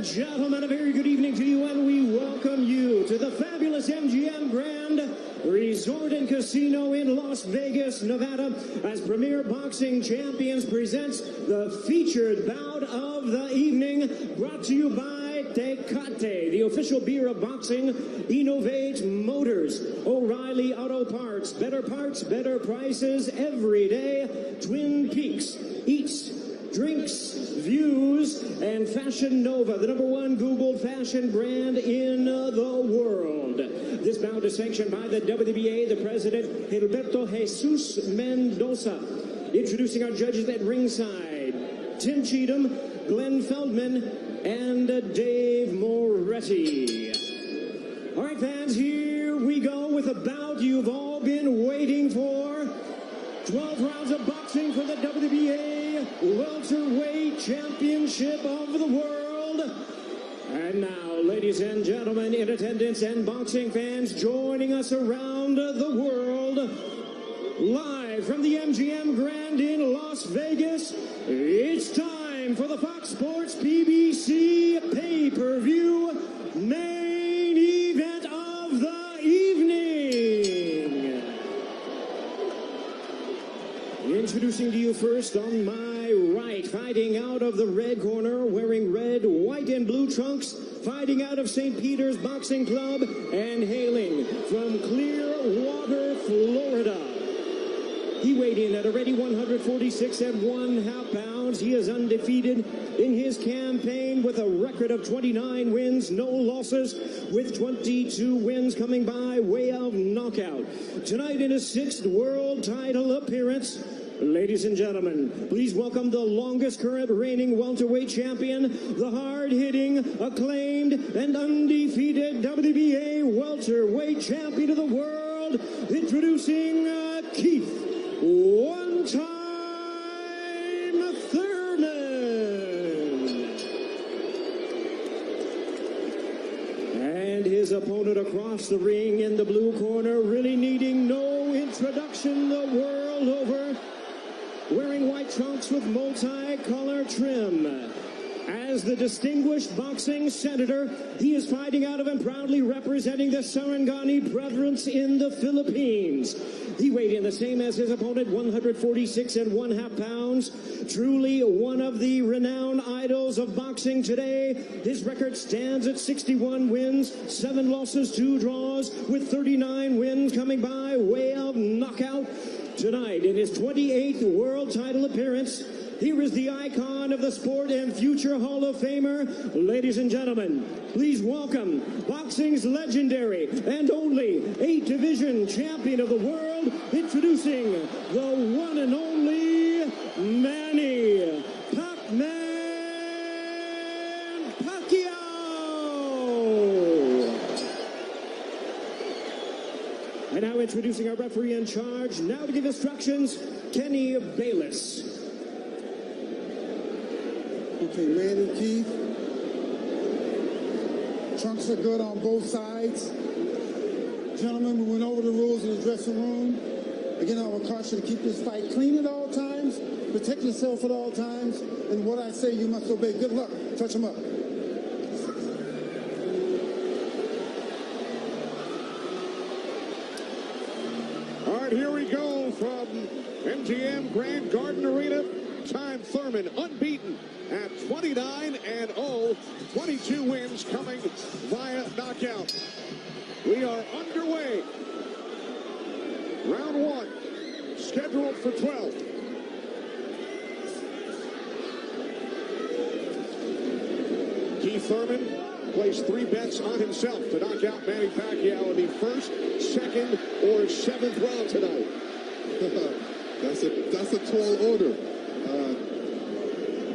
and gentlemen, a very good evening to you, and we welcome you to the fabulous MGM Grand Resort and Casino in Las Vegas, Nevada, as Premier Boxing Champions presents the featured bout of the evening, brought to you by Tecate, the official beer of boxing, Innovate Motors, O'Reilly Auto Parts, better prices every day, Twin Peaks, Eats, Drinks, Views, and Fashion Nova, the #1 Googled fashion brand in the world. This bout is sanctioned by the WBA, the president, Gilberto Jesus Mendoza. Introducing our judges at ringside, Tim Cheatham, Glenn Feldman, and Dave Moretti. All right, fans, here we go with a bout you've all been waiting for. 12 rounds of boxing for the WBA Welterweight Championship of the world. And now, ladies and gentlemen, in attendance and boxing fans joining us around the world, live from the MGM Grand in Las Vegas, it's time for the Fox Sports PBC pay-per-view main event of the evening. Introducing to you first on my right, fighting out of the red corner, wearing red, white, and blue trunks, fighting out of St. Peter's Boxing Club, and hailing from Clearwater, Florida. He weighed in at a ready 146 1/2 pounds. He is undefeated in his campaign with a record of 29 wins, no losses, with 22 wins coming by way of knockout. Tonight in his 6th world title appearance, ladies and gentlemen, please welcome the longest current reigning welterweight champion, the hard-hitting, acclaimed, and undefeated WBA welterweight champion of the world, introducing Keith One-Time Thurman. And his opponent across the ring in the blue corner, really needing no introduction the world over, wearing white trunks with multi-color trim. As the distinguished boxing senator, he is fighting out of and proudly representing the Sarangani Brothers in the Philippines. He weighed in the same as his opponent, 146 1/2 pounds. Truly one of the renowned idols of boxing today. His record stands at 61 wins, 7 losses, 2 draws, with 39 wins coming by way of knockout. Tonight, in his 28th world title appearance, here is the icon of the sport and future Hall of Famer. Ladies and gentlemen, please welcome boxing's legendary and only 8-division champion of the world, introducing the one and only Manny Pacman Pacquiao. And now introducing our referee in charge, now to give instructions, Kenny Bayless. Okay, Manny, Keith. Trunks are good on both sides. Gentlemen, we went over the rules in the dressing room. Again, I would caution to keep this fight clean at all times, protect yourself at all times, and what I say you must obey. Good luck. Touch them up. All right, here we go from MGM Grand Garden Arena. Time Thurman, unbeaten at 29-0, 22 wins coming via knockout. We are underway. Round 1, scheduled for 12. Keith Thurman placed 3 bets on himself to knock out Manny Pacquiao in the 1st, 2nd, or 7th round tonight. That's a tall order.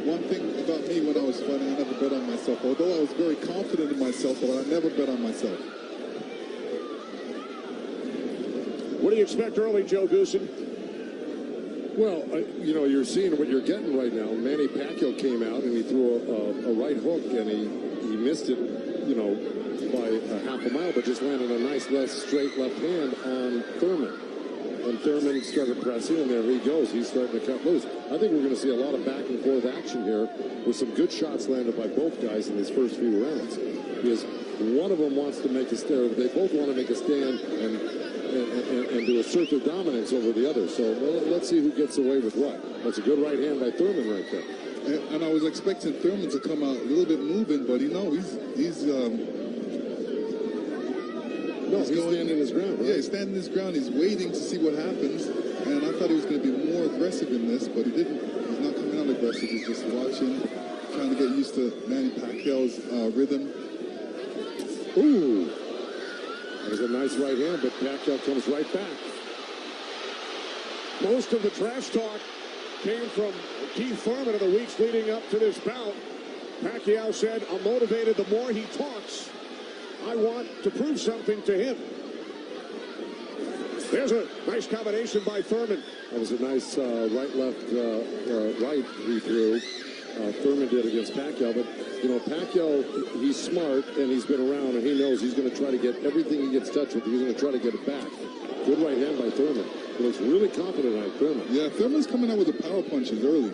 One thing about me when I was fighting, I never bet on myself. Although I was very confident in myself, but I never bet on myself. What do you expect early, Joe Goosen? Well, you know, you're seeing what you're getting right now. Manny Pacquiao came out and he threw a right hook, and he missed it, you know, by a half a mile, but just landed a nice straight left hand on Thurman. And Thurman started pressing, and there he goes. He's starting to cut loose. I think we're going to see a lot of back and forth action here with some good shots landed by both guys in these first few rounds. Because one of them wants to make a stand. They both want to make a stand and to assert their dominance over the other. So let's see who gets away with what. That's a good right hand by Thurman right there. And I was expecting Thurman to come out a little bit moving, but he's standing his ground. Right? Yeah, he's standing his ground. He's waiting to see what happens. And I thought he was going to be more aggressive in this, but he didn't. He's not coming out aggressive. He's just watching, trying to get used to Manny Pacquiao's rhythm. Ooh, that was a nice right hand, but Pacquiao comes right back. Most of the trash talk came from Keith Thurman in the weeks leading up to this bout. Pacquiao said, "I'm motivated the more he talks. I want to prove something to him." There's a nice combination by Thurman. That was a nice right-left right he threw. Thurman did against Pacquiao, but you know, Pacquiao, he's smart and he's been around and he knows he's going to try to get everything he gets touched with. He's going to try to get it back. Good right hand by Thurman. He looks really confident on Thurman. Yeah, Thurman's coming out with the power punches early.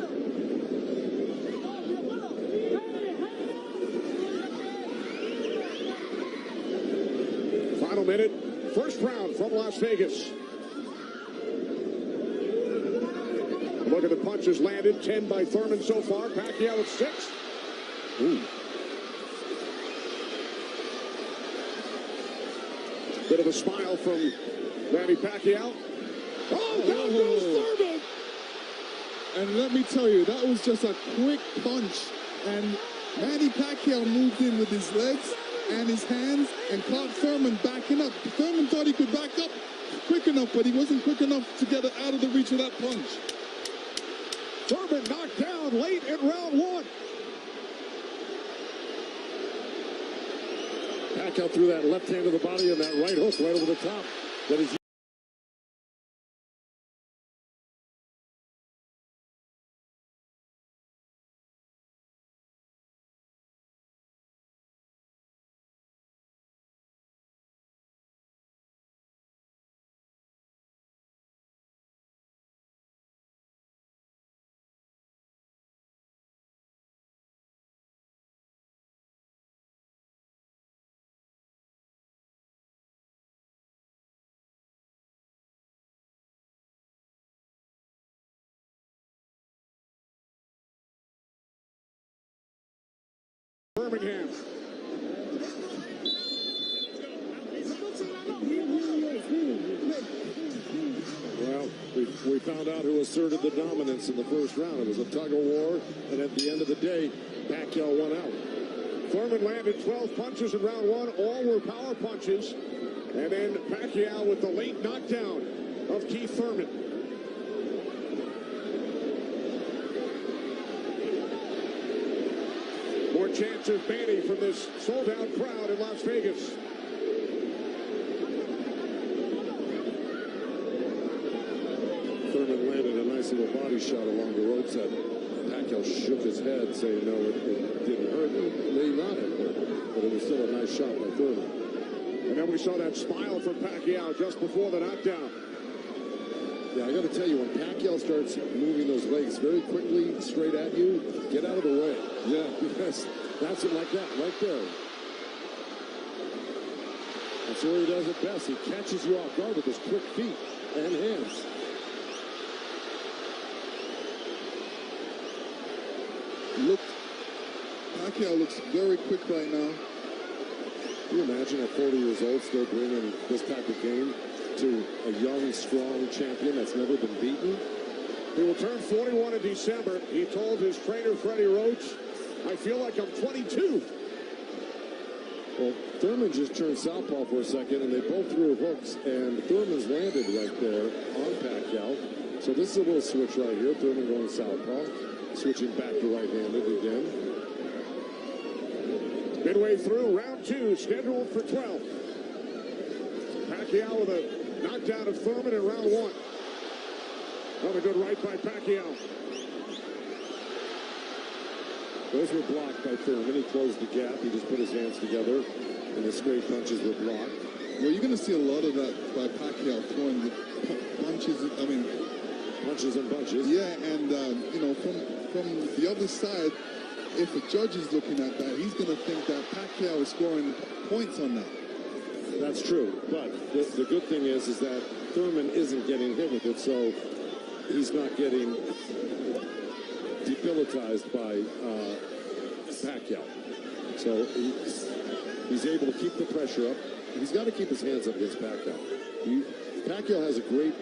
Final minute, first round from Las Vegas. Look at the punches landed, 10 by Thurman so far. Pacquiao at 6. Ooh. Bit of a smile from Manny Pacquiao. Oh, down goes Thurman! And let me tell you, that was just a quick punch. And Manny Pacquiao moved in with his legs and his hands and caught Thurman backing up. Thurman thought he could back up quick enough, but he wasn't quick enough to get out of the reach of that punch. Thurman knocked down late in round 1. Pacquiao threw that left hand to the body and that right hook right over the top. That is. Birmingham. Well, we found out who asserted the dominance in the first round. It was a tug of war, and at the end of the day, Pacquiao won out. Thurman landed 12 punches in round 1. All were power punches. And then Pacquiao with the late knockdown of Keith Thurman. More chance of Manny from this sold-out crowd in Las Vegas. Thurman landed a nice little body shot along the roadside. Pacquiao shook his head, saying, no, it didn't hurt. It may not have hurt, but it was still a nice shot by Thurman. And then we saw that smile from Pacquiao just before the knockdown. Yeah, I got to tell you, when Pacquiao starts moving those legs very quickly straight at you, get out of the way. Yeah, because that's it like that, right there. That's where he does it best. He catches you off guard with his quick feet and hands. Pacquiao looks very quick right now. Can you imagine at 40 years old still bringing this type of game to a young, strong champion that's never been beaten? He will turn 41 in December. He told his trainer, Freddie Roach, I feel like I'm 22. Well, Thurman just turned southpaw for a second, and they both threw hooks, and Thurman's landed right there on Pacquiao. So this is a little switch right here. Thurman going southpaw, switching back to right-handed again. Midway through round 2, scheduled for 12. Pacquiao with a knockdown of Thurman in round 1. Another good right by Pacquiao. Those were blocked by Thurman. He closed the gap. He just put his hands together, and the straight punches were blocked. Well, you're going to see a lot of that by Pacquiao throwing the punches. I mean, punches and bunches. Yeah, and you know, from the other side, if a judge is looking at that, he's going to think that Pacquiao is scoring points on that. That's true, but the good thing is that Thurman isn't getting hit with it, so he's not getting debilitized by Pacquiao. So he's able to keep the pressure up. He's got to keep his hands up against Pacquiao. Pacquiao has a great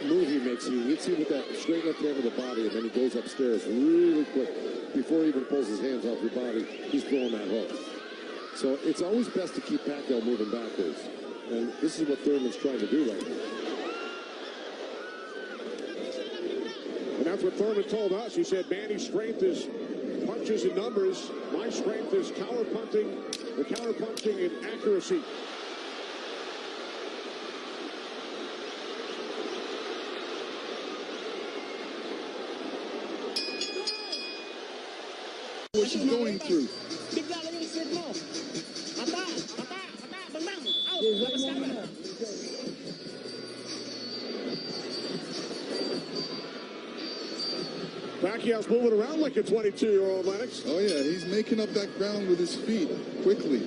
move he makes. He hits you with that straight left hand of the body, and then he goes upstairs really quick. Before he even pulls his hands off your body, he's throwing that hook. So it's always best to keep Pacquiao moving backwards. And this is what Thurman's trying to do right now. And that's what Thurman told us. He said, Manny's strength is punches and numbers. My strength is counter-punching and accuracy. What she's going through. Pacquiao's moving around like a 22-year-old, Lennox. Oh, yeah, he's making up that ground with his feet quickly.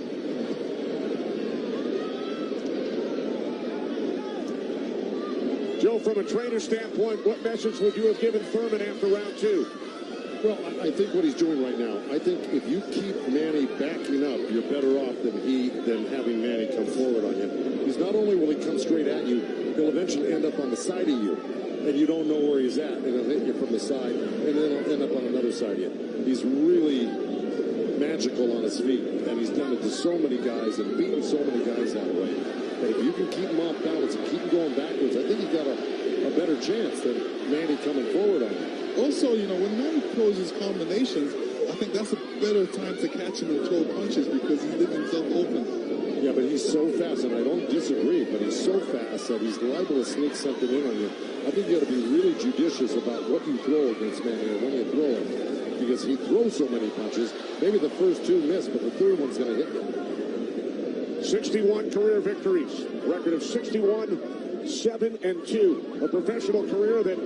Joe, from a trainer standpoint, what message would you have given Thurman after round two? Well, I think what he's doing right now, I think if you keep Manny backing up, you're better off than having Manny come forward on you. Because not only will he come straight at you, he'll eventually end up on the side of you, and you don't know where he's at, and he'll hit you from the side, and then he'll end up on another side of you. He's really magical on his feet, and he's done it to so many guys and beaten so many guys that way. But if you can keep him off balance and keep him going backwards, I think you've got a better chance than Manny coming forward on you. Also, you know, when Manny throws his combinations, I think that's a better time to catch him and throw punches because he's leaving himself open. Yeah, but he's so fast, and I don't disagree, but he's so fast that he's liable to sneak something in on you. I think you got to be really judicious about what you throw against Manny or when you throw it, because he throws so many punches. Maybe the first two miss, but the third one's going to hit you. 61 career victories, record of 61, 7 and 2. A professional career that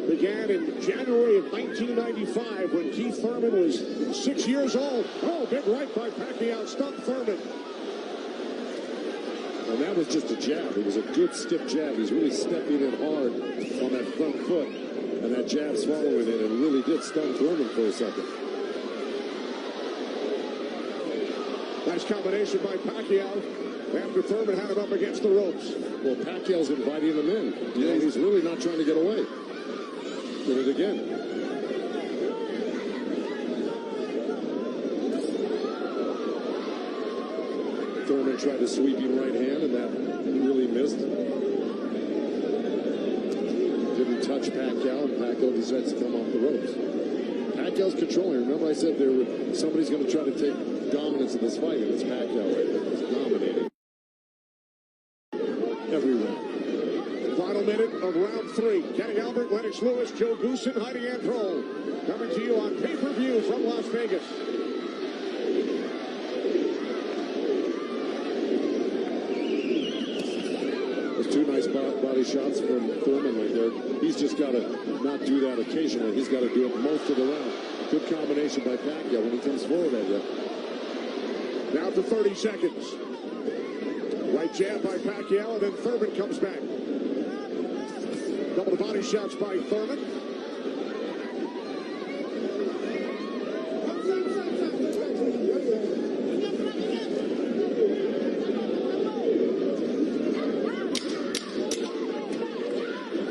began in January of 1995 when Keith Thurman was 6 years old. Oh, big right by Pacquiao, stumped Thurman. And that was just a jab. It was a good stiff jab. He's really stepping in hard on that front foot. And that jab's following it and really did stun Thurman for a second. Nice combination by Pacquiao after Thurman had him up against the ropes. Well, Pacquiao's inviting him in. Yeah, he's really not trying to get away. Did it again. Thurman tried a sweeping right hand, and that really missed. Didn't touch Pacquiao, and Pacquiao decides to come off the ropes. Pacquiao's controlling. Remember I said somebody's going to try to take dominance in this fight, and it's Pacquiao right there. He's dominating every round. Final minute of round 3. Kenny Albert, Lennox Lewis, Joe Goosen, Heidi Antrol. Coming to you on pay-per-view from Las Vegas. Those two nice body shots from Thurman right there. He's just got to not do that occasionally. He's got to do it most of the round. Good combination by Pacquiao when he comes forward at you. Down to 30 seconds. Right jab by Pacquiao, and then Thurman comes back. Couple of body shots by Thurman.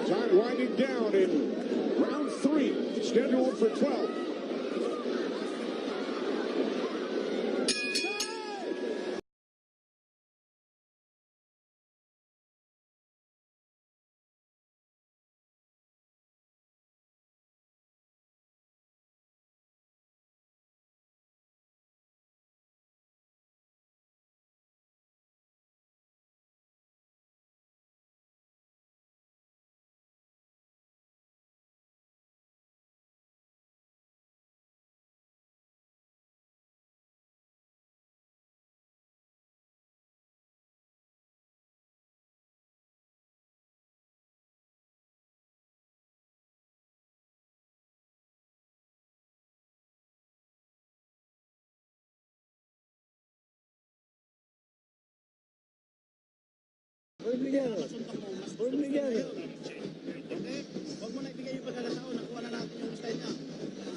Time winding down in round 3, scheduled for 12. Put them together. Put them together. Okay? Huwag mo na ibigay yung pagkakataon. Nakuha na natin yung style niya.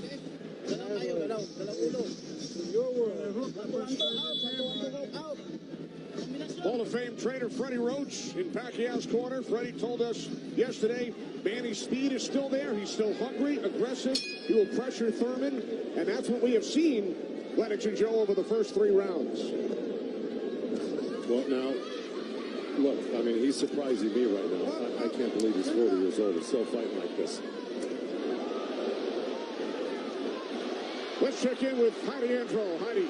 Okay? Dalaw tayo, dalaw ulo. Your world. Out. Hall of Fame trainer Freddie Roach in Pacquiao's corner. Freddie told us yesterday Manny's speed is still there. He's still hungry, aggressive. He will pressure Thurman, and that's what we have seen, Lennox and Joe, over the first 3 rounds. Well, now, look, I mean, he's surprising me right now. I can't believe he's 40 years old and still fighting like this. Let's check in with Heidi Andro. Heidi.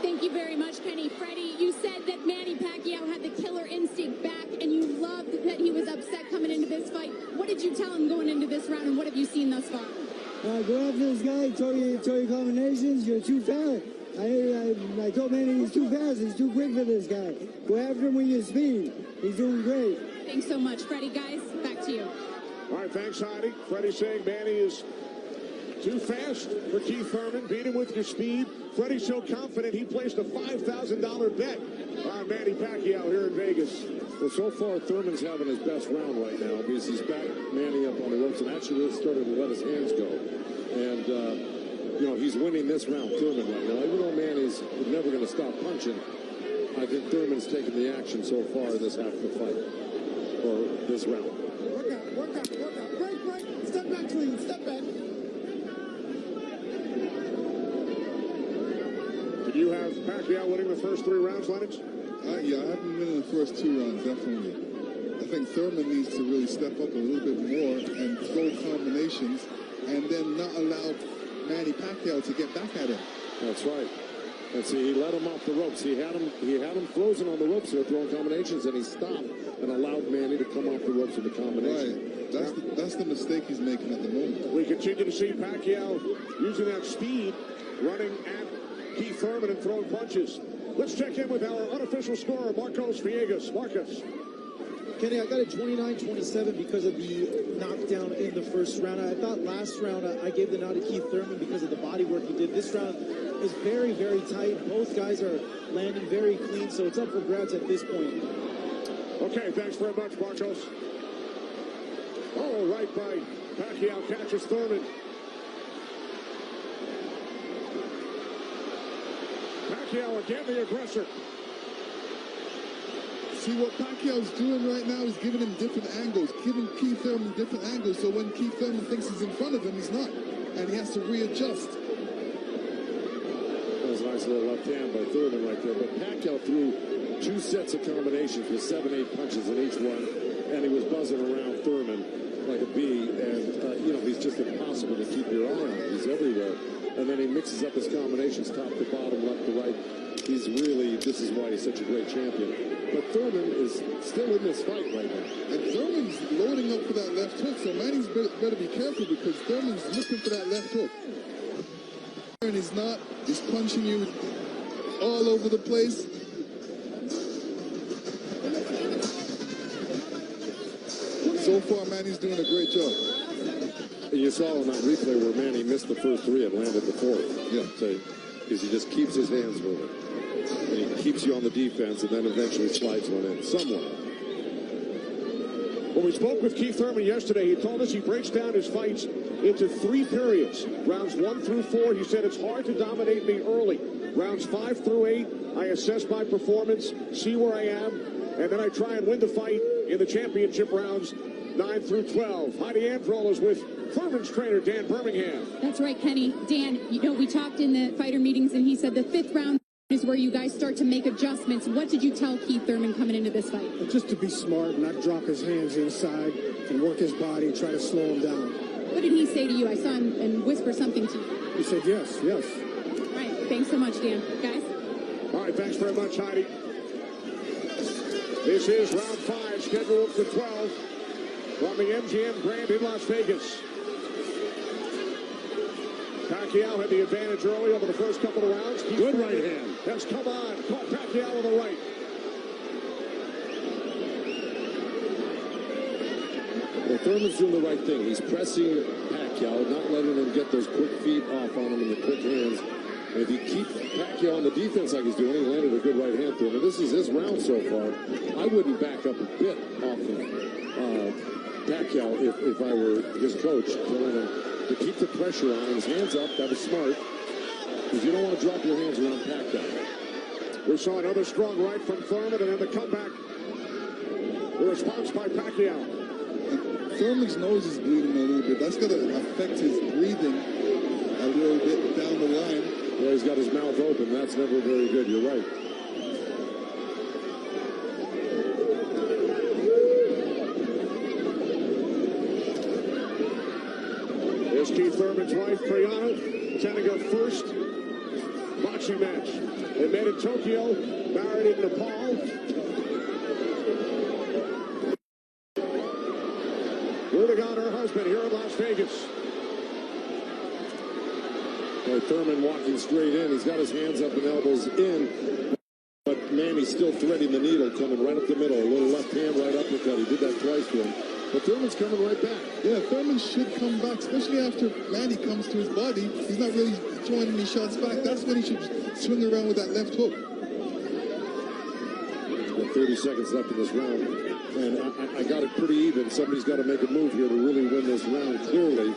Thank you very much, Kenny. Freddie, you said that Manny Pacquiao had the killer instinct back, and you loved that he was upset coming into this fight. What did you tell him going into this round, and what have you seen thus far? Go after this guy, throw your combinations, you're too fast. I told Manny he's too fast, he's too quick for this guy. Go after him with your speed. He's doing great. Thanks so much, Freddie. Guys, back to you. All right, thanks, Heidi. Freddie saying Manny is too fast for Keith Thurman. Beat him with your speed. Freddie's so confident he placed a $5,000 bet on Manny Pacquiao here in Vegas. Well, so far, Thurman's having his best round right now because he's back Manny up on the ropes and actually really started to let his hands go. And, you know, he's winning this round, Thurman, right now. Even though Manny's never going to stop punching, I think Thurman's taken the action so far in this half of the fight, or this round. Work out. Break. Step back, clean. Step back. Did you have Pacquiao winning the first 3 rounds, Lennox? Yeah, I haven't been in the first 2 rounds, definitely. I think Thurman needs to really step up a little bit more and throw combinations and then not allow Manny Pacquiao to get back at him. That's right. And see, he let him off the ropes. He had him frozen on the ropes here throwing combinations, and he stopped and allowed Manny to come off the ropes with the combination. Right. That's the mistake he's making at the moment. We continue to see Pacquiao using that speed, running at Keith Thurman and throwing punches. Let's check in with our unofficial scorer, Marcos Villegas. Marcos. Kenny, I got a 29-27 because of the knockdown in the first round. I thought last round I gave the nod to Keith Thurman because of the body work he did. This round is very, very tight. Both guys are landing very clean, so it's up for grabs at this point. Okay, thanks very much, Marcos. Oh, right by Pacquiao catches Thurman. Pacquiao again, the aggressor. See, what Pacquiao's doing right now is giving him different angles, giving Keith Thurman different angles, so when Keith Thurman thinks he's in front of him, he's not, and he has to readjust. That was a nice little left hand by Thurman right there, but Pacquiao threw 2 sets of combinations with 7-8 punches in each one, and he was buzzing around Thurman like a bee, and, you know, he's just impossible to keep your eye on. He's everywhere, and then he mixes up his combinations, top to bottom, left to right. He's really, this is why he's such a great champion. But Thurman is still in this fight right now. And Thurman's loading up for that left hook, so Manny's better be careful because Thurman's looking for that left hook. And he's not, he's punching you all over the place. So far, Manny's doing a great job. And you saw on that replay where Manny missed the first 3 and landed the 4th. Yeah. So, because he just keeps his hands moving. And he keeps you on the defense and then eventually slides one in somewhere. When we spoke with Keith Thurman yesterday, he told us he breaks down his fights into 3 periods. Rounds 1 through 4, he said it's hard to dominate me early. Rounds 5 through 8, I assess my performance, see where I am, and then I try and win the fight in the championship rounds 9 through 12. Heidi Androl is with Thurman's trainer, Dan Birmingham. That's right, Kenny. Dan, you know, we talked in the fighter meetings, and he said the 5th round is where you guys start to make adjustments. What did you tell Keith Thurman coming into this fight? Just to be smart and not drop his hands inside and work his body and try to slow him down. What did he say to you? I saw him and whisper something to you. He said yes. All right. Thanks so much, Dan. Guys? All right, thanks very much, Heidi. This is round 5, scheduled for 12 from the MGM Grand in Las Vegas. Pacquiao had the advantage early over the first couple of rounds. Good right hand. Has come on. Caught Pacquiao with the right. Well, Thurman's doing the right thing. He's pressing Pacquiao, not letting him get those quick feet off on him and the quick hands. And if you keep Pacquiao on the defense like he's doing, he landed a good right hand to him. And this is his round so far. I wouldn't back up a bit off of Pacquiao if I were his coach, telling him to keep the pressure on him. His hands up, that was smart. Because you don't want to drop your hands around Pacquiao. We saw another strong right from Thurman, and then the comeback. The response by Pacquiao. Thurman's nose is bleeding a little bit. That's going to affect his breathing a little bit down the line. Yeah, he's got his mouth open. That's never very good. You're right. Here's Keith Thurman's wife, Priyana, attending her first boxing match. They met in Tokyo, married in Nepal. Ganda, her husband, here in Las Vegas. Boy, Thurman walking straight in. He's got his hands up and elbows in. But Manny's still threading the needle, coming right up the middle. A little left hand right uppercut. He did that twice to him. But Thurman's coming right back. Yeah, Thurman should come back, especially after Manny comes to his body. He's not really throwing any shots back. That's when he should swing around with that left hook. Got 30 seconds left in this round. And I got it pretty even. Somebody's got to make a move here to really win this round clearly.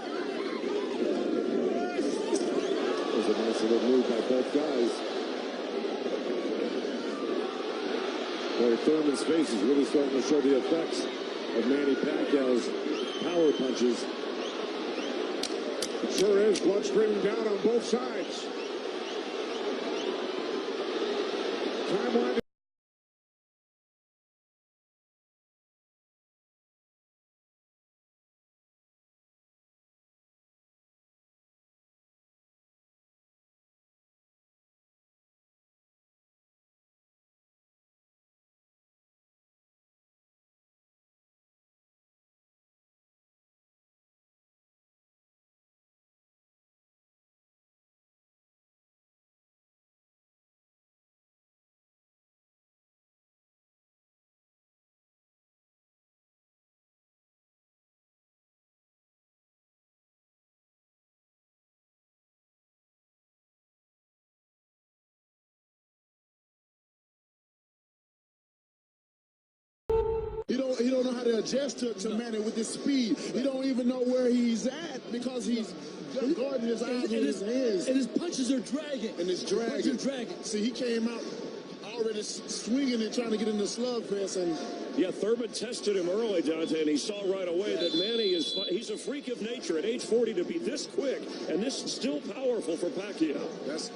There's a nice little move by both guys. Boy, Thurman's face is really starting to show the effects of Manny Pacquiao's power punches. It sure is. Blood streaming down on both sides. Time winding. He don't know how to adjust to Manny with his speed. He don't even know where he's at because he's guarding his eyes with his hands. And his punches are dragging. And it's dragging. See, he came out already swinging and trying to get in the slugfest. And yeah, Thurman tested him early, Dante, and he saw right away that Manny he's a freak of nature at age 40 to be this quick and this still powerful for Pacquiao. That's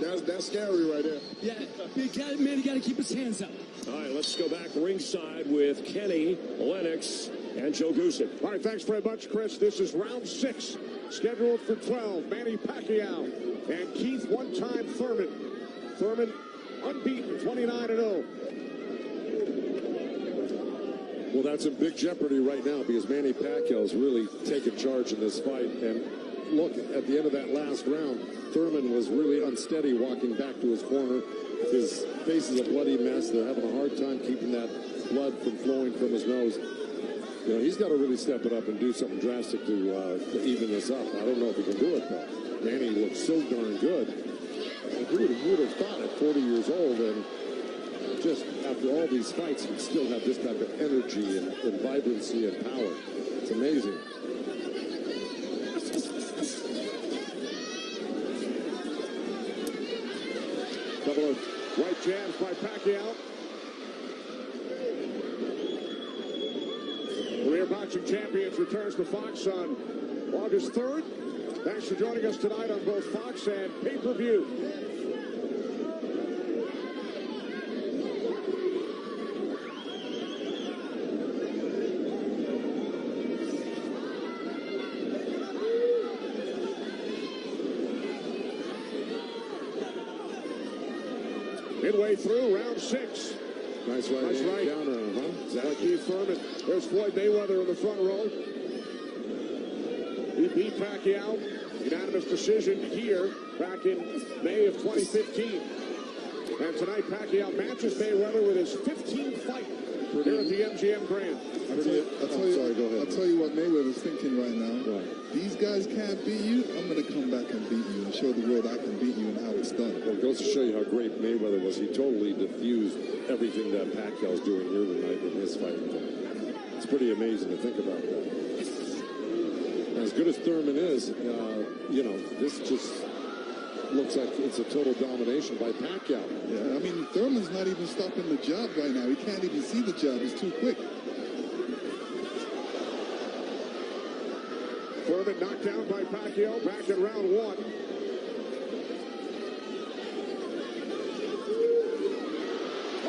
scary right there. Yeah, Manny got to keep his hands up. All right, let's go back ringside with Kenny, Lennox, and Joe Goosen. All right, thanks very much, Chris. This is round 6, scheduled for 12. Manny Pacquiao and Keith one-time Thurman. Thurman unbeaten, 29-0. Well, that's in big jeopardy right now because Manny Pacquiao's really taken charge in this fight. And look, at the end of that last round, Thurman was really unsteady walking back to his corner. His face is a bloody mess. They're having a hard time keeping that blood from flowing from his nose. You know, he's got to really step it up and do something drastic to even this up. I don't know if he can do it, though. Manny looks so darn good. Who would have thought at 40 years old and just after all these fights, he'd still have this type of energy and vibrancy and power. It's amazing. Couple of right jabs by Pacquiao. Career Boxing Champions returns to Fox on August 3rd. Thanks for joining us tonight on both Fox and pay-per-view. Midway through round 6. Nice right counter, huh? Exactly. Keith Thurman. There's Floyd Mayweather in the front row. He beat Pacquiao. Unanimous decision here back in May of 2015. And tonight Pacquiao matches Mayweather with his 15th fight here at the MGM Grand. I'll tell you what Mayweather's thinking right now. Right. These guys can't beat you. I'm going to come back and beat you and show the world I can beat you and how it's done. Well, it goes to show you how great Mayweather was. He totally diffused everything that Pacquiao's doing here tonight in his fight with him. It's pretty amazing to think about that. As good as Thurman is, you know, this just looks like it's a total domination by Pacquiao. Yeah, I mean, Thurman's not even stopping the jab right now. He can't even see the jab. It's too quick. Thurman knocked down by Pacquiao back in round 1.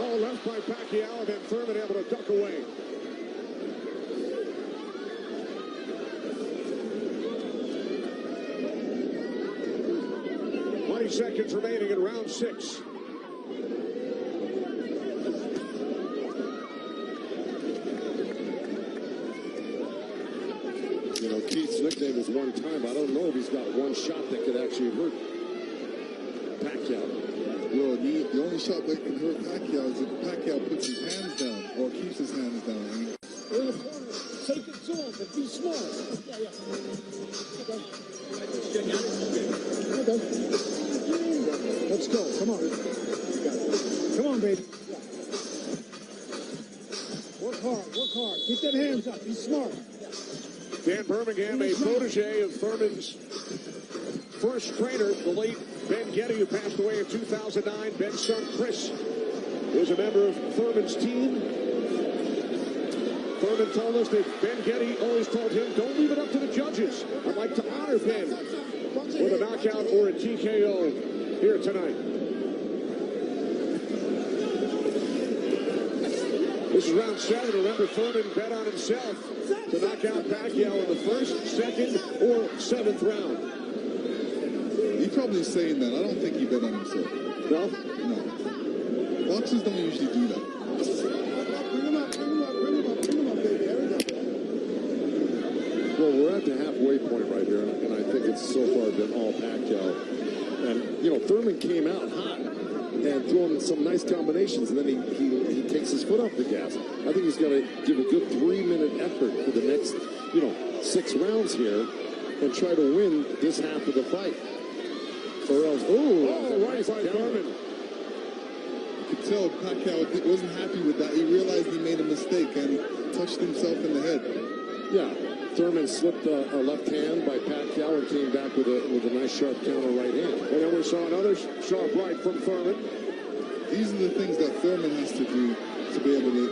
All left by Pacquiao, and then Thurman able to duck away. Seconds remaining in round 6. You know, Keith's nickname is one time. I don't know if he's got one shot that could actually hurt Pacquiao. Well, the only shot that can hurt Pacquiao is if Pacquiao puts his hands down or keeps his hands down. I mean, in the corner, take it to him, but be smart. Okay. Let's go. Come on. Come on, baby. Work hard. Work hard. Keep them hands up. Be smart. Dan Birmingham, a protege of Thurman's first trainer, the late Ben Getty, who passed away in 2009. Ben's son, Chris, is a member of Thurman's team. Thurman told us that Ben Getty always told him, don't leave it up to the judges. I'd like to honor Ben with a knockout or a TKO here tonight. This is round 7. Remember, Thurman bet on himself to knock out Pacquiao in the first, second, or 7th round. He's probably saying that. I don't think he bet on himself. No? No. Boxers don't usually do that. Bring him up, baby. There we go. Well, we're at the halfway point right here, and I think it's so far been all Pacquiao. And, you know, Thurman came out hot and throwing some nice combinations, and then he takes his foot off the gas. I think he's got to give a good 3-minute effort for the next, 6 rounds here and try to win this half of the fight. Or else, right by Thurman. You could tell Pacquiao wasn't happy with that. He realized he made a mistake and touched himself in the head. Yeah. Thurman slipped a left hand by Pacquiao and came back with a nice sharp counter right hand. And then we saw another sharp right from Thurman. These are the things that Thurman has to do to be able to...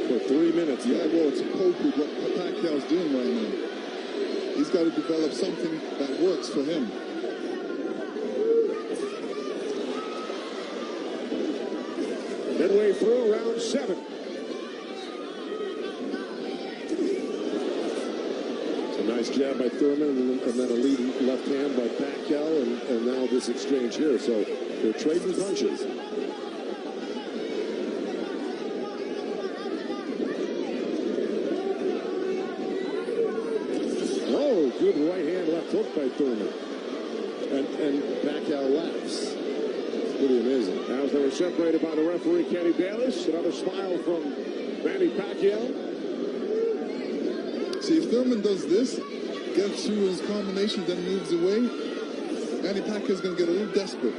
For 3 minutes. Yeah, well, to cope with what Pacquiao's doing right now. He's got to develop something that works for him. Midway through round 7. Nice jab by Thurman, and then a leading left hand by Pacquiao, and now this exchange here. So they're trading punches. Oh, good right hand, left hook by Thurman. And Pacquiao laughs. It's pretty amazing. As they were separated by the referee, Kenny Bayless. Another smile from Manny Pacquiao. See, if Thurman does this, gets through his combination, then moves away, Manny Pacquiao's going to get a little desperate.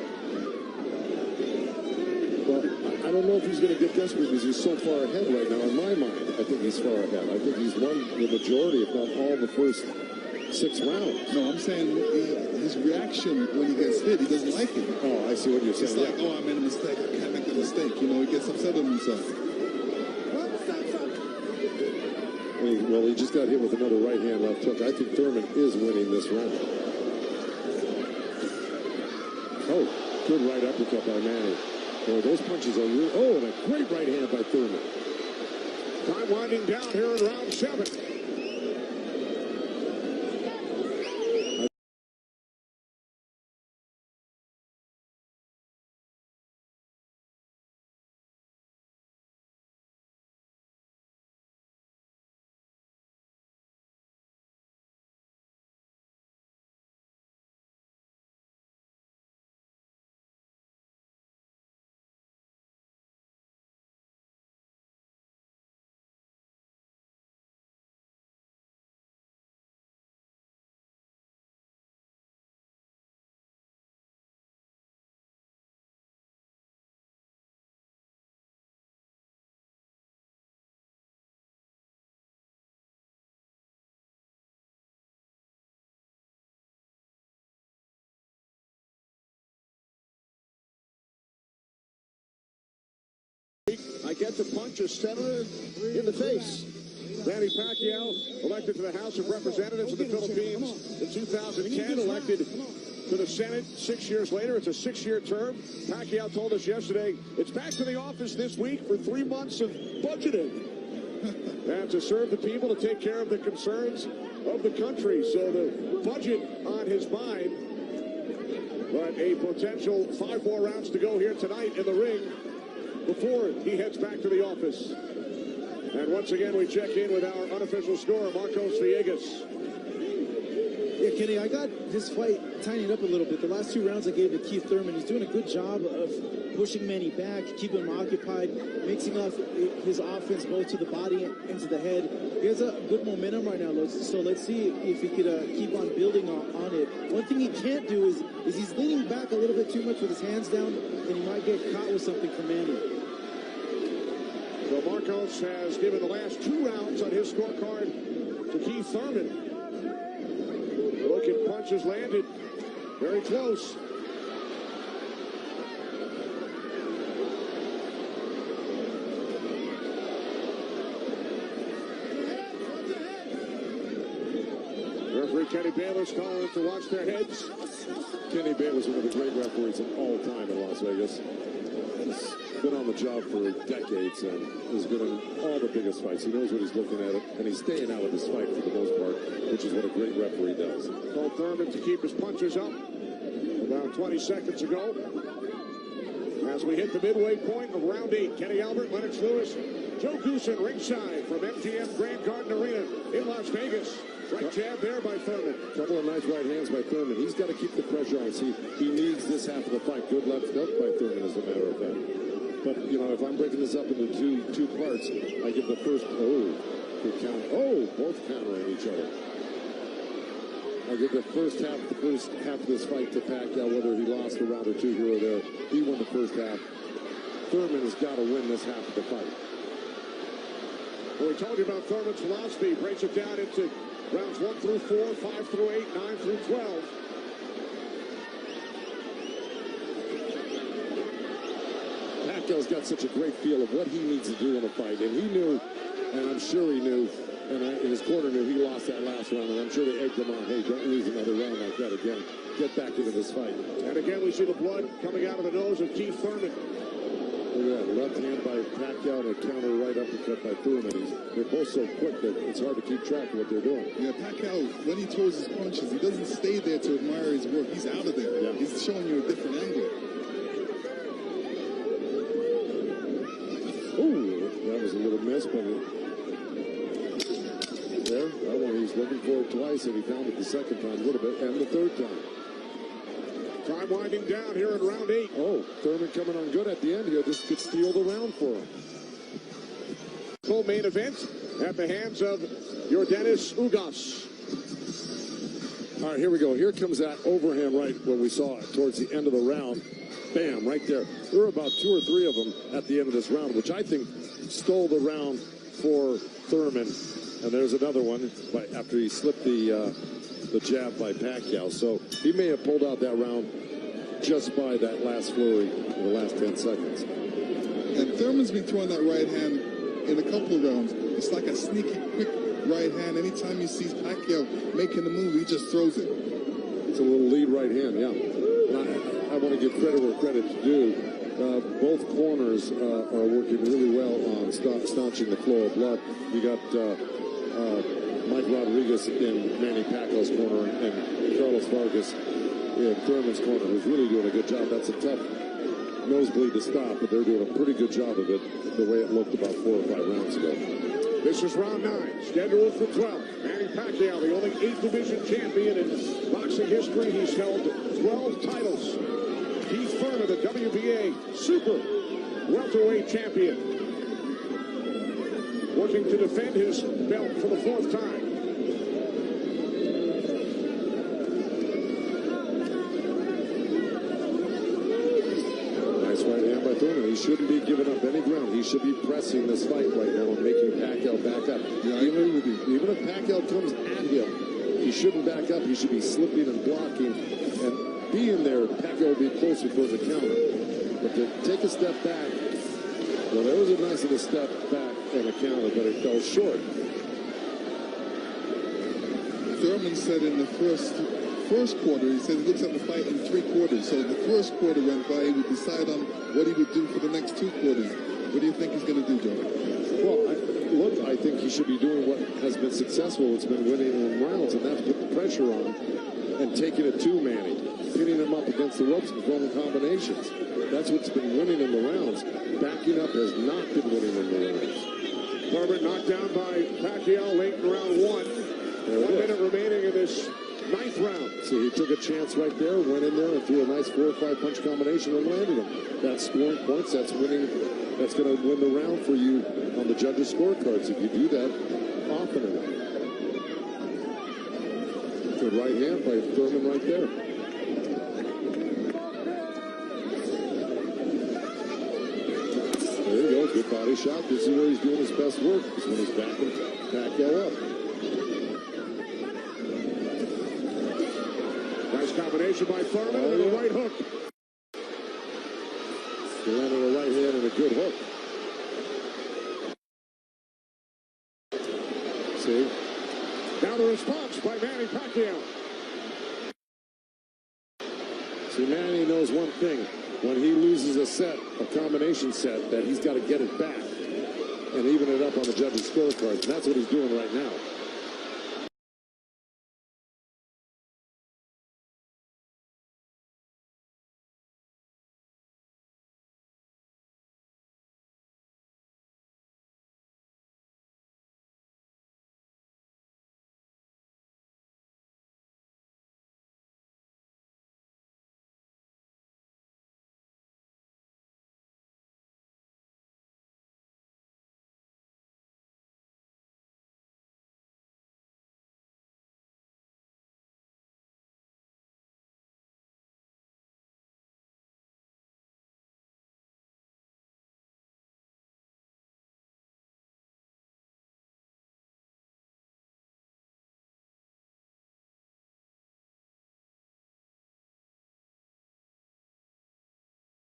Well, I don't know if he's going to get desperate because he's so far ahead right now. In my mind, I think he's far ahead. I think he's won the majority, if not all, the first 6 rounds. No, I'm saying his reaction when he gets hit, he doesn't like it. Oh, I see what you're saying. It's like, oh, I made a mistake. I can't make a mistake. He gets upset with himself. Well, he just got hit with another right hand left hook. I think Thurman is winning this round. Oh, good right uppercut by Manny. Boy, those punches are real. Oh, and a great right hand by Thurman. Time winding down here in round 7. I get to punch a senator in the face. Manny Pacquiao, elected to the House of Representatives of the Philippines in 2010, elected to the Senate 6 years later. It's a 6-year term. Pacquiao told us yesterday, it's back to the office this week for 3 months of budgeting. And to serve the people, to take care of the concerns of the country. So the budget on his mind. But a potential 5 more rounds to go here tonight in the ring before he heads back to the office. And once again, we check in with our unofficial scorer, Marcos Villegas. Yeah, Kenny, I got this fight tightened up a little bit. The last 2 rounds I gave to Keith Thurman. He's doing a good job of pushing Manny back, keeping him occupied, mixing up his offense both to the body and to the head. He has a good momentum right now, so let's see if he could keep on building on it. One thing he can't do is he's leaning back a little bit too much with his hands down, and he might get caught with something from Manny. So Marcos has given the last 2 rounds on his scorecard to Keith Thurman. Look at punches landed. Very close. Referee Kenny Bayless calling to watch their heads. Kenny Bayless, one of the great referees of all time in Las Vegas. He's been on the job for decades and has been in all the biggest fights. He knows what he's looking at, and he's staying out of this fight for the most part, which is what a great referee does. Told Thurman to keep his punches up about 20 seconds ago. As we hit the midway point of round 8, Kenny Albert, Lennox Lewis, Joe Goosen ringside from MGM Grand Garden Arena in Las Vegas. Right jab there by Thurman. A couple of nice right hands by Thurman. He's got to keep the pressure on. See, he needs this half of the fight. Good left hook by Thurman, as a matter of fact. But, you know, if I'm breaking this up into two parts, I give the first, good count. Both countering each other. I give the first half of this fight to Pacquiao, whether he lost a round or 2 here or there. He won the first half. Thurman has got to win this half of the fight. Well, we told you about Thurman's philosophy. He breaks it down into rounds 1 through 4, 5 through 8, 9 through 12. Pacquiao's got such a great feel of what he needs to do in a fight, and he knew, and I'm sure he knew, and his corner knew he lost that last round, and I'm sure they egged him on, hey, don't lose another round like that again. Get back into this fight. And again, we see the blood coming out of the nose of Keith Thurman. Look at that, left hand by Pacquiao and a counter right uppercut by Thurman. They're both so quick that it's hard to keep track of what they're doing. Yeah, Pacquiao, when he throws his punches, he doesn't stay there to admire his work. He's out of there. Yeah. He's showing you a different angle. That was a little miss, but there, that one he's looking for it twice, and he found it the second time a little bit, and the third time. Time winding down here in round 8. Thurman coming on good at the end here. This could steal the round for him. Full main event at the hands of Yordenis Ugas. All right, here we go. Here comes that overhand right when we saw it towards the end of the round. Bam, right there. There were about 2 or 3 of them at the end of this round, which I think stole the round for Thurman. And there's another one after he slipped the jab by Pacquiao. So he may have pulled out that round just by that last flurry in the last 10 seconds. And Thurman's been throwing that right hand in a couple of rounds. It's like a sneaky, quick right hand. Anytime he sees Pacquiao making the move, he just throws it. It's a little lead right hand, yeah. And I want to give credit where credit's due. Both corners are working really well on staunching the flow of blood. You got Mike Rodriguez in Manny Pacquiao's corner and Carlos Vargas in Thurman's corner, who's really doing a good job. That's a tough nosebleed to stop, but they're doing a pretty good job of it the way it looked about 4 or 5 rounds ago. This is round 9, scheduled for 12. Manny Pacquiao, the only 8th division champion in boxing history. He's held 12 titles. Keith Thurman, the WBA super welterweight champion, working to defend his belt for the 4th time. Nice right hand by Thurman. He shouldn't be giving up any ground. He should be pressing this fight right now and making Pacquiao back up. Yeah, even if Pacquiao comes at him, he shouldn't back up. He should be slipping and blocking and being there. Pacquiao will be closer for the counter. But to take a step back Well, there was a nice little step back and a counter, but it fell short. Thurman said in the first quarter, he said he looks at the fight in 3 quarters. So the first quarter went by, he would decide on what he would do for the next 2 quarters. What do you think he's going to do, Joe? Well, I think he should be doing what has been successful. It's been winning in rounds, and that's put the pressure on and taking it to Manny, hitting him up against the ropes and throwing combinations. That's what's been winning in the rounds. Backing up has not been winning in the rounds. Thurman knocked down by Pacquiao late in round 1. 1 minute remaining in this 9th round. See, he took a chance right there, went in there and threw a nice 4 or 5 punch combination and landed him. That's scoring points. That's winning. That's going to win the round for you on the judges' scorecards if you do that often enough. Good right hand by Thurman right there. There you go. Good body shot. This is where he's doing his best work. Is when he's backing Pacquiao up. Nice combination by Thurman and a right hook. He landed a right hand and a good hook. See? Now the response by Manny Pacquiao. See, Manny knows one thing. When he loses a set, a combination set, that he's got to get it back and even it up on the judges' scorecards. And that's what he's doing right now.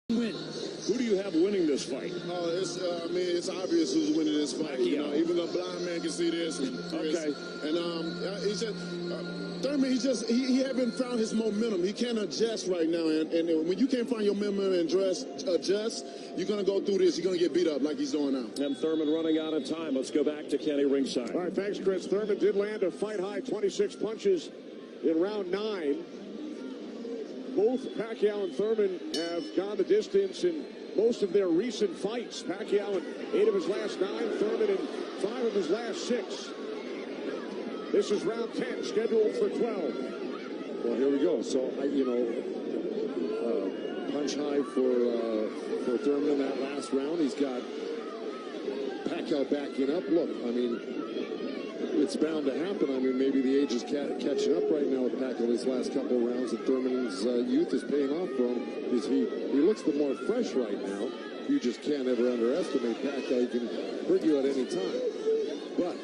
Who do you have winning this fight? It's obvious who's winning this fight. You know, even a blind man can see this. Okay. And he's just Thurman. He haven't found his momentum. He can't adjust right now. And when you can't find your momentum and adjust, you're gonna go through this. You're gonna get beat up like he's doing now. And Thurman running out of time. Let's go back to Kenny ringside. All right, thanks, Chris. Thurman did land a fight-high 26 punches in round 9. Both Pacquiao and Thurman have gone the distance in most of their recent fights. Pacquiao in 8 of his last 9, Thurman in 5 of his last 6. This is round 10, scheduled for 12. Well, here we go. So, punch high for Thurman in that last round. He's got Pacquiao backing up. Look, I mean, it's bound to happen. I mean, maybe the age is catching up right now with Pacquiao these last couple of rounds, and Thurman's youth is paying off for him. He looks the more fresh right now. You just can't ever underestimate Pacquiao. He can hurt you at any time. But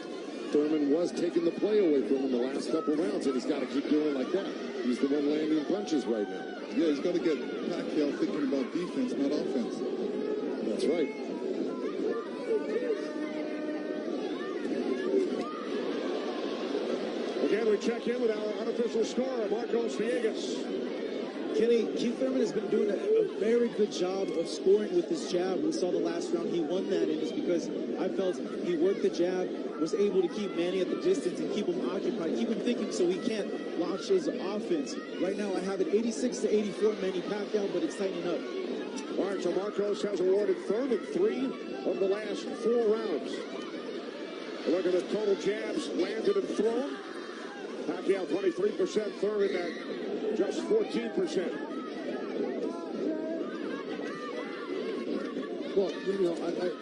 Thurman was taking the play away from him the last couple of rounds, and he's got to keep doing like that. He's the one landing punches right now. Yeah, he's got to get Pacquiao thinking about defense, not offense. That's right. Again, we check in with our unofficial scorer, Marcos Villegas. Kenny, Keith Thurman has been doing a very good job of scoring with his jab. We saw the last round he won that, and it's because I felt he worked the jab, was able to keep Manny at the distance and keep him occupied, keep him thinking so he can't launch his offense. Right now, I have it 86-84 Manny Pacquiao, but it's tightening up. All right, so Marcos has awarded Thurman 3 of the last 4 rounds. Look at the total jabs landed and thrown. Pacquiao 23%, Thurman at just 14%. Well,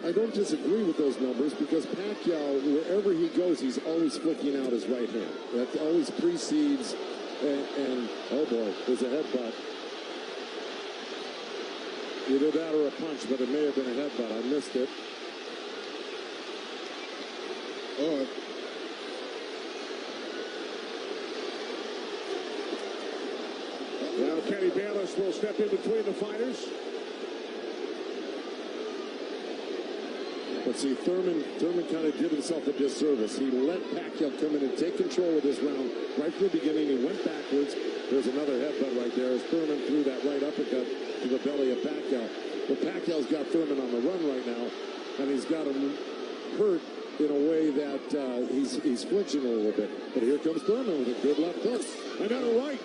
I don't disagree with those numbers because Pacquiao, wherever he goes, he's always flicking out his right hand. That always precedes, and oh boy, there's a headbutt. Either that or a punch, but it may have been a headbutt. I missed it. All right. Now Kenny Bayless will step in between the fighters. But see, Thurman kind of did himself a disservice. He let Pacquiao come in and take control of this round right from the beginning. He went backwards. There's another headbutt right there as Thurman threw that right uppercut to the belly of Pacquiao. But Pacquiao's got Thurman on the run right now, and he's got him hurt in a way that he's flinching a little bit. But here comes Thurman with a good left hook. Another right.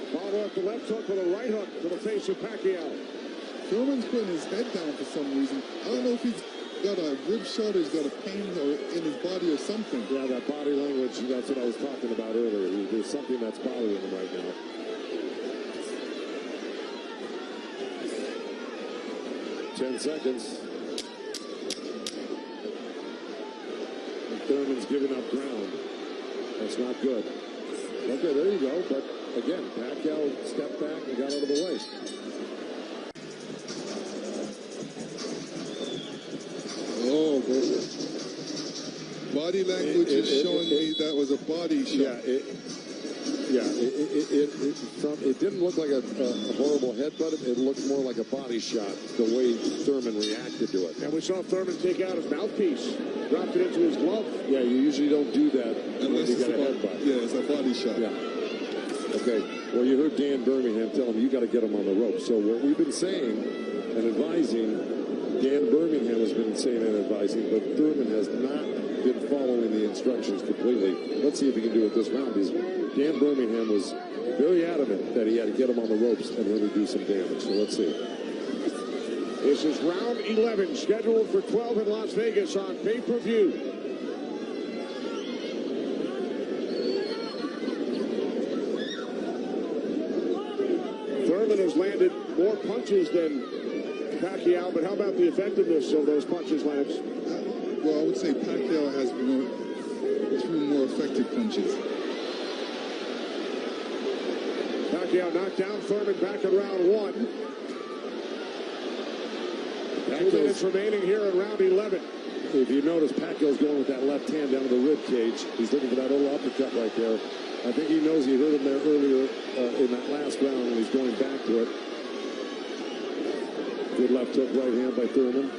Follow up the left hook with a right hook to the face of Pacquiao. Thurman's putting his head down for some reason. I don't know if he's got a rib shot or he's got a pain or in his body or something. Yeah, that body language, that's what I was talking about earlier. There's something that's bothering him right now. Ten seconds. And Thurman's giving up ground. That's not good. Okay, there you go. But again, Pacquiao stepped back and got out of the way. Oh, body language is showing me that was a body shot. It didn't look like a horrible headbutt. It looked more like a body shot, the way Thurman reacted to it. And we saw Thurman take out his mouthpiece, dropped it into his glove. Yeah, you usually don't do that unless you got a headbutt. Yeah, it's a body shot. Yeah. Okay, well, you heard Dan Birmingham tell him you got to get him on the rope. So what we've been saying and advising, Dan Birmingham has been saying and advising, but Thurman has not been following the instructions completely. Let's see if he can do it this round. Dan Birmingham was very adamant that he had to get him on the ropes and really do some damage. So let's see. This is round 11, scheduled for 12 in Las Vegas on pay-per-view. Thurman has landed more punches than Pacquiao, but how about the effectiveness of those punches, Lance? Well, I would say Pacquiao has two more effective punches. Pacquiao knocked down Thurman back in round 1. 2 minutes remaining here in round 11. If you notice, Pacquiao's going with that left hand down to the rib cage. He's looking for that little uppercut right there. I think he knows he hurt him there earlier in that last round when he's going back to it. Good left hook right hand by Thurman.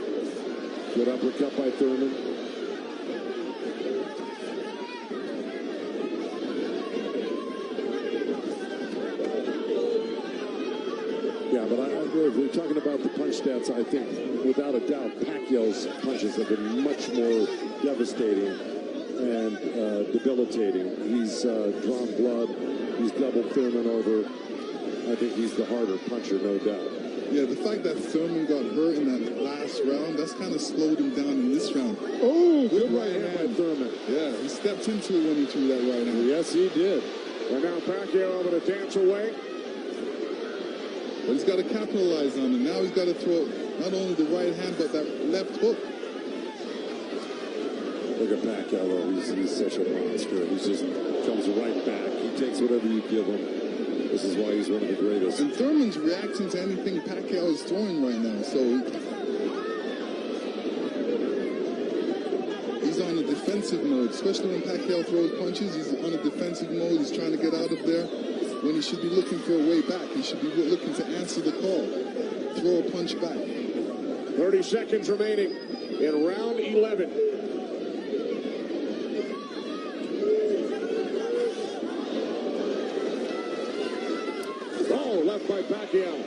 Good uppercut by Thurman. Yeah, but if we're talking about the punch stats, I think without a doubt Pacquiao's punches have been much more devastating and debilitating. He's drawn blood. He's doubled Thurman over. I think he's the harder puncher, no doubt. Yeah, the fact that Thurman got hurt in that last round, that's kind of slowed him down in this round. Oh, good right hand by Thurman. Yeah, he stepped into it when he threw that right hand. Yes, he did. And now Pacquiao able to dance away. But he's got to capitalize on it. Now he's got to throw not only the right hand, but that left hook. Look at Pacquiao, though. He's such a monster. He just comes right back. He takes whatever you give him. This is why he's one of the greatest. And Thurman's reacting to anything Pacquiao is throwing right now. So he's on a defensive mode, especially when Pacquiao throws punches. He's on a defensive mode. He's trying to get out of there when he should be looking for a way back. He should be looking to answer the call, throw a punch back. 30 seconds remaining in round 11. Oh, left by Pacquiao.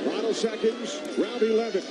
Final seconds, round 11.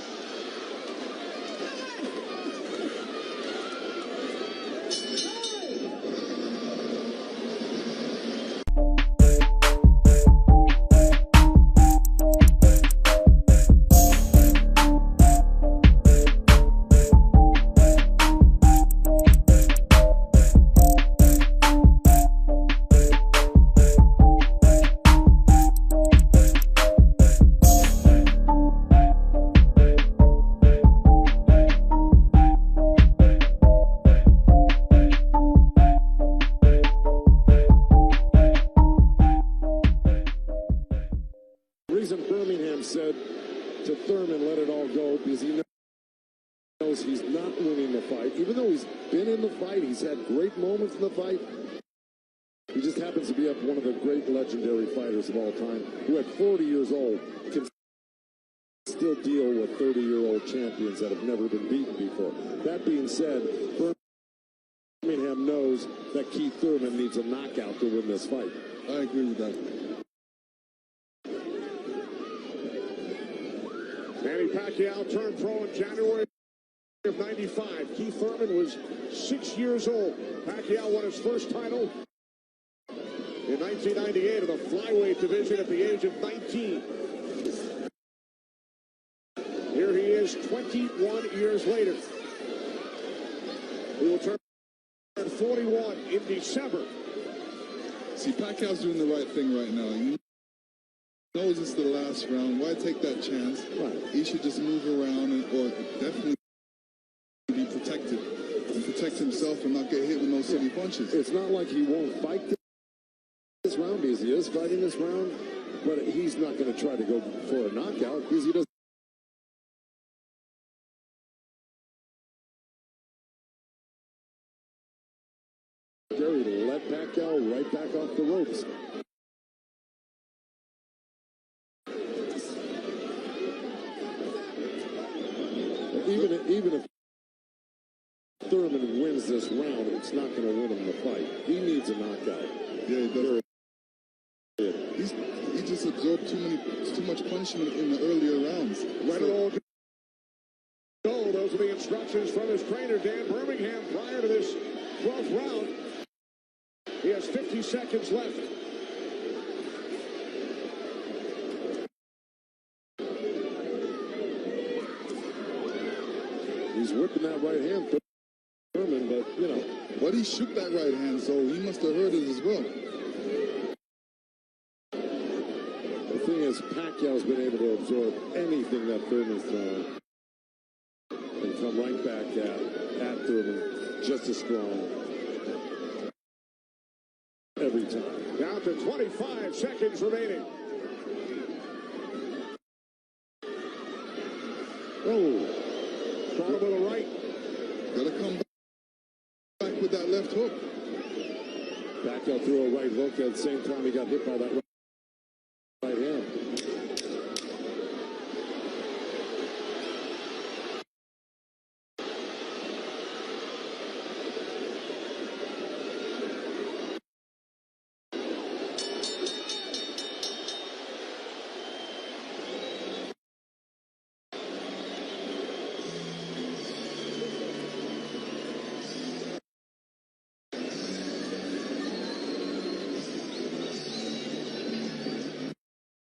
Said to Thurman, let it all go, because he he's not winning the fight. Even though he's been in the fight, he's had great moments in the fight. He just happens to be up one of the great legendary fighters of all time, who at 40 years old can still deal with 30-year-old champions that have never been beaten before. That being said, Birmingham knows that Keith Thurman needs a knockout to win this fight. I agree with that. Manny Pacquiao turned pro in January of '95. Keith Thurman was 6 years old. Pacquiao won his first title in 1998 in the flyweight division at the age of 19. Here he is 21 years later. He will turn 41 in December. See, Pacquiao's doing the right thing right now. He knows it's the last round. Why take that chance? Right. He should just move around or definitely be protected and protect himself and not get hit with no silly punches. It's not like he won't fight this round, because he is fighting this round, but he's not going to try to go for a knockout because he doesn't. Gary let Pacquiao right back off the ropes. Even if Thurman wins this round, it's not going to win him the fight. He needs a knockout. Yeah, he does. He just absorbed too much punishment in the earlier rounds. Let it all go. Those are the instructions from his trainer, Dan Birmingham, prior to this 12th round. He has 50 seconds left. He's whipping that right hand, Thurman, but, you know. But he shook that right hand, so he must have heard it as well. The thing is, Pacquiao's been able to absorb anything that Thurman's thrown and come right back at Thurman just as strong every time. Down to 25 seconds remaining. Oh. Caught him with a right. Gotta come back with that left hook. Pacquiao threw a right hook at the same time he got hit by that right.